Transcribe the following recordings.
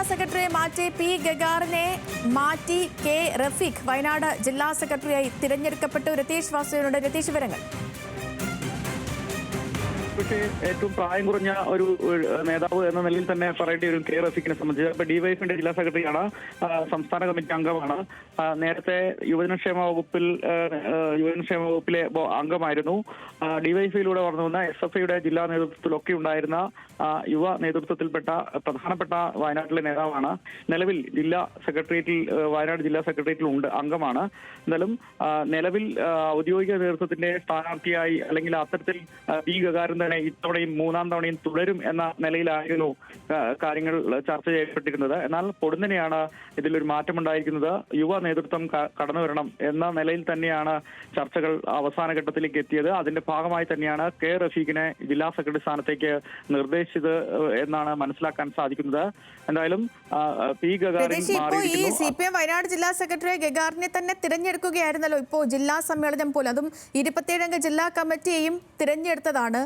സെക്രട്ടറിയെ മാറ്റി പി ഗഗാറിനെ മാറ്റി കെ റഫീഖ് വയനാട് ജില്ലാ സെക്രട്ടറിയായി തിരഞ്ഞെടുക്കപ്പെട്ടു. രതീഷ് വാസുവിനോട് രതീഷ് വിവരങ്ങൾ. പക്ഷേ ഏറ്റവും പ്രായം കുറഞ്ഞ ഒരു നേതാവ് എന്ന നിലയിൽ തന്നെ പറയേണ്ടി വരും കെ റഫീഖിനെ സംബന്ധിച്ച്. ഇപ്പൊ ഡിവൈഎഫിന്റെ ജില്ലാ സെക്രട്ടറിയാണ്, സംസ്ഥാന കമ്മിറ്റി അംഗമാണ്. നേരത്തെ യുവജനക്ഷേമ വകുപ്പിലെ അംഗമായിരുന്നു. ഡിവൈഎഫിലൂടെ വളർന്നു വന്ന SFIയുടെ ജില്ലാ നേതൃത്വത്തിലൊക്കെ ഉണ്ടായിരുന്ന യുവ നേതൃത്വത്തിൽപ്പെട്ട പ്രധാനപ്പെട്ട വയനാട്ടിലെ നേതാവാണ്. നിലവിൽ വയനാട് ജില്ലാ സെക്രട്ടേറിയറ്റിൽ ഉണ്ട്, അംഗമാണ്. എന്നാലും നിലവിൽ ഔദ്യോഗിക നേതൃത്വത്തിന്റെ സ്ഥാനാർത്ഥിയായി അല്ലെങ്കിൽ അത്തരത്തിൽ പി ഗഗാരൻ തന്നെ ഇത്തവണയും മൂന്നാം തവണയും തുടരും എന്ന നിലയിലായിരുന്നു കാര്യങ്ങൾ ചർച്ച ചെയ്യപ്പെട്ടിരുന്നത്. എന്നാൽ പൊടുന്നനെയാണ് ഇതിലൊരു മാറ്റമുണ്ടായിരിക്കുന്നത്. യുവ നേതൃത്വം കടന്നു വരണം എന്ന നിലയിൽ തന്നെയാണ് ചർച്ചകൾ അവസാന ഘട്ടത്തിലേക്ക് എത്തിയത്. അതിന്റെ ഭാഗമായി തന്നെയാണ് കെ റഫീഖിനെ ജില്ലാ സെക്രട്ടറി സ്ഥാനത്തേക്ക് നിർദ്ദേശിച്ചത് എന്നാണ് മനസ്സിലാക്കാൻ സാധിക്കുന്നത്. എന്തായാലും പി ഗഗാറിൻ CPM വയനാട് ജില്ലാ സെക്രട്ടറി ഗഗാറിനെ തന്നെ തിരഞ്ഞെടുക്കുകയായിരുന്നല്ലോ. ഇപ്പോൾ ജില്ലാ സമ്മേളനം പോലും, അതും 27 ജില്ലാ കമ്മിറ്റിയെയും തിരഞ്ഞെടുത്തതാണ്.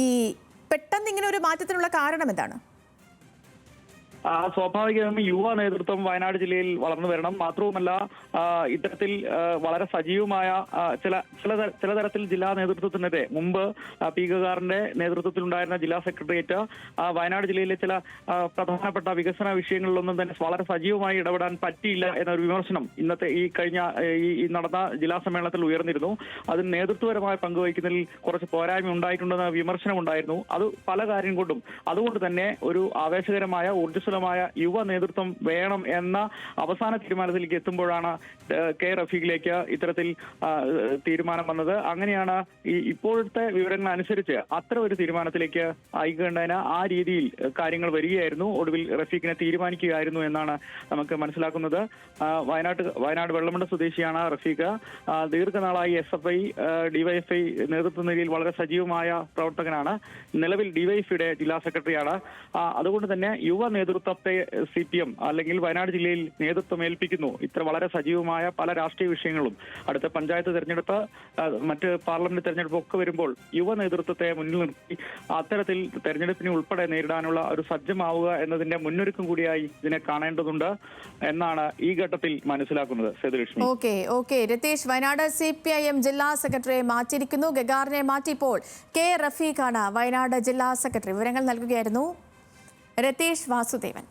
ഈ പെട്ടെന്ന് ഇങ്ങനെ ഒരു മാറ്റത്തിനുള്ള കാരണം എന്താണ്? സ്വാഭാവികമായും യുവ നേതൃത്വം വയനാട് ജില്ലയിൽ വളർന്നു വരണം. മാത്രവുമല്ല, ഇത്തരത്തിൽ വളരെ സജീവമായ ചില തരത്തിൽ ജില്ലാ നേതൃത്വത്തിനെതിരെ മുമ്പ് പി ഗഗാറിന്റെ നേതൃത്വത്തിലുണ്ടായിരുന്ന ജില്ലാ സെക്രട്ടേറിയറ്റ് വയനാട് ജില്ലയിലെ ചില പ്രധാനപ്പെട്ട വികസന വിഷയങ്ങളിലൊന്നും തന്നെ വളരെ സജീവമായി ഇടപെടാൻ പറ്റിയില്ല എന്നൊരു വിമർശനം ഈ നടന്ന ജില്ലാ സമ്മേളനത്തിൽ ഉയർന്നിരുന്നു. അതിന് നേതൃത്വപരമായ പങ്കുവഹിക്കുന്നതിൽ കുറച്ച് പോരായ്മ ഉണ്ടായിട്ടുണ്ടെന്ന വിമർശനം ഉണ്ടായിരുന്നു. അത് പല കാര്യം കൊണ്ടും അതുകൊണ്ട് തന്നെ ഒരു ആവേശകരമായ ഊർജ്ജസ്വലമായ യുവ നേതൃത്വം വേണം എന്ന അവസാന തീരുമാനത്തിലേക്ക് എത്തുമ്പോഴാണ് കെ റഫീഖിലേക്ക് ഇത്തരത്തിൽ തീരുമാനം വന്നത്. അങ്ങനെയാണ് ഇപ്പോഴത്തെ വിവരങ്ങൾ അനുസരിച്ച് അത്തരം ഒരു തീരുമാനത്തിലേക്ക് ഐക്യകണ്ഠേന ആ രീതിയിൽ കാര്യങ്ങൾ വരികയായിരുന്നു. ഒടുവിൽ റഫീഖിനെ തീരുമാനിക്കുകയായിരുന്നു എന്നാണ് നമുക്ക് മനസ്സിലാക്കുന്നത്. വയനാട് വെള്ളമുണ്ട സ്വദേശിയാണ് റഫീഖ്. ദീർഘനാളായി SFI DYFI നേതൃത്വ നിലയിൽ വളരെ സജീവമായ പ്രവർത്തകനാണ്. നിലവിൽ DYFIയുടെ ജില്ലാ സെക്രട്ടറിയാണ്. അതുകൊണ്ട് തന്നെ യുവ നേതൃത്വത്തെ CPM അല്ലെങ്കിൽ വയനാട് ജില്ലയിൽ നേതൃത്വം ഏൽപ്പിക്കുന്നു. ഇത്ര വളരെ സജീവമായ പല രാഷ്ട്രീയ വിഷയങ്ങളും അടുത്ത പഞ്ചായത്ത് തെരഞ്ഞെടുപ്പ്, മറ്റ് പാർലമെന്റ് തെരഞ്ഞെടുപ്പ് ഒക്കെ വരുമ്പോൾ യുവ നേതൃത്വത്തെ മുന്നിൽ നിർത്തി അത്തരത്തിൽ തെരഞ്ഞെടുപ്പിനെ ഉൾപ്പെടെ നേരിടാനുള്ള ഒരു സജ്ജമാവുക എന്നതിന്റെ മുന്നൊരുക്കം കൂടിയായി ഇതിനെ കാണേണ്ടതുണ്ട് എന്നാണ് ഈ ഘട്ടത്തിൽ മനസ്സിലാക്കുന്നത്. സേതുലക്ഷ്മി. ഓക്കെ രതീഷ്, വയനാട് CPIM ജില്ലാ സെക്രട്ടറിയെ മാറ്റിയിരിക്കുന്നു. ഗഗാറിനെ മാറ്റിയപ്പോൾ കെ റഫീഖാണ് വയനാട് ജില്ലാ സെക്രട്ടറി. വിവരങ്ങൾ നൽകുകയായിരുന്നു രതീഷ് വാസുദേവൻ.